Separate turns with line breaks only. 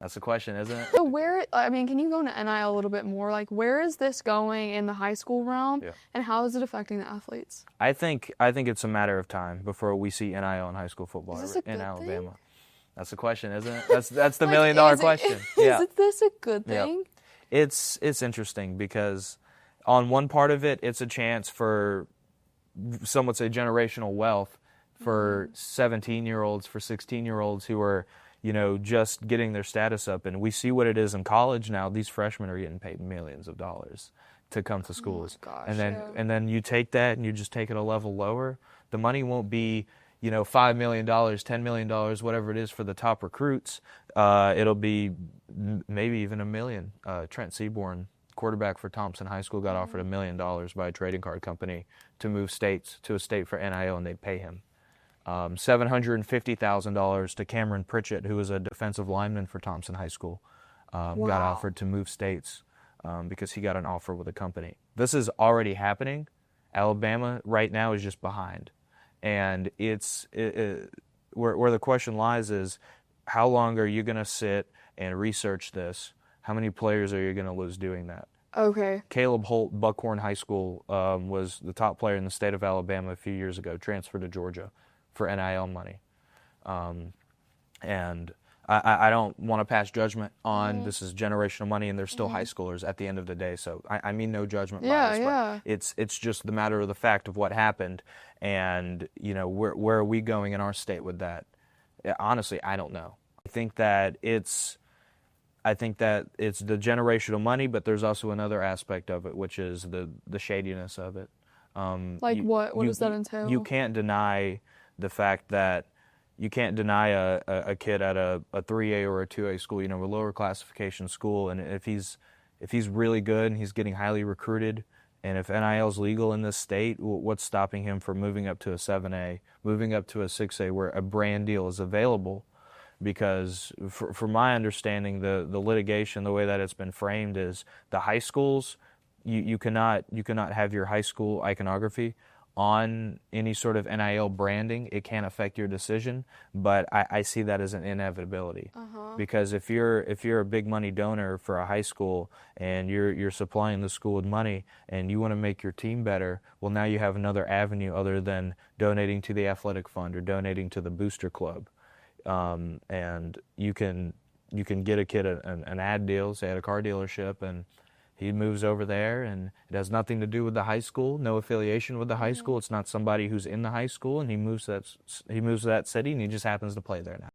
That's the question, isn't it?
So can you go into NIL a little bit more? Like, where is this going in the high school realm,
Yeah.
and how is it affecting the athletes?
I think it's a matter of time before we see NIL in high school football
Is this a
in
good
Alabama.
thing?
That's the question, isn't it? That's the
Like,
million-dollar question. Yeah.
Is this a good
Yeah.
thing?
It's interesting because on one part of it, it's a chance for, some would say, generational wealth for 17-year-olds, for 16-year-olds who are, just getting their status up. And we see what it is in college now. These freshmen are getting paid millions of dollars to come to schools.
Oh my gosh,
And then you take that and you just take it a level lower. The money won't be, $5 million, $10 million, whatever it is for the top recruits. It'll be maybe even $1 million. Trent Seaborn, quarterback for Thompson High School, got offered $1 million by a trading card company to move states to a state for NIL, and they'd pay him. $750,000 to Cameron Pritchett, who was a defensive lineman for Thompson High School, got offered to move states because he got an offer with a company. This is already happening. Alabama right now is just behind. And where the question lies is, how long are you going to sit and research this? How many players are you going to lose doing that?
Okay.
Caleb Holt, Buckhorn High School, was the top player in the state of Alabama a few years ago, transferred to Georgia for NIL money. And I don't want to pass judgment on this is generational money, and they're still high schoolers at the end of the day. So I mean no judgment bias, but it's just the matter of the fact of what happened, and where are we going in our state with that? Honestly, I don't know. I think that it's the generational money, but there's also another aspect of it, which is the shadiness of it.
Like what? What does that entail?
You can't deny the fact that you can't deny a kid at a 3A or a 2A school, a lower classification school, and if he's really good and he's getting highly recruited, and if NIL is legal in this state, what's stopping him from moving up to a 7A, moving up to a 6A where a brand deal is available? Because from my understanding, the litigation, the way that it's been framed is the high schools, you cannot have your high school iconography on any sort of NIL branding. It can affect your decision, but I see that as an inevitability. Because if you're a big money donor for a high school and you're supplying the school with money and you want to make your team better, well, now you have another avenue other than donating to the athletic fund or donating to the booster club. And you can get a kid an ad deal, say at a car dealership, and he moves over there, and it has nothing to do with the high school, no affiliation with the high school. It's not somebody who's in the high school, and he moves to that city, and he just happens to play there now.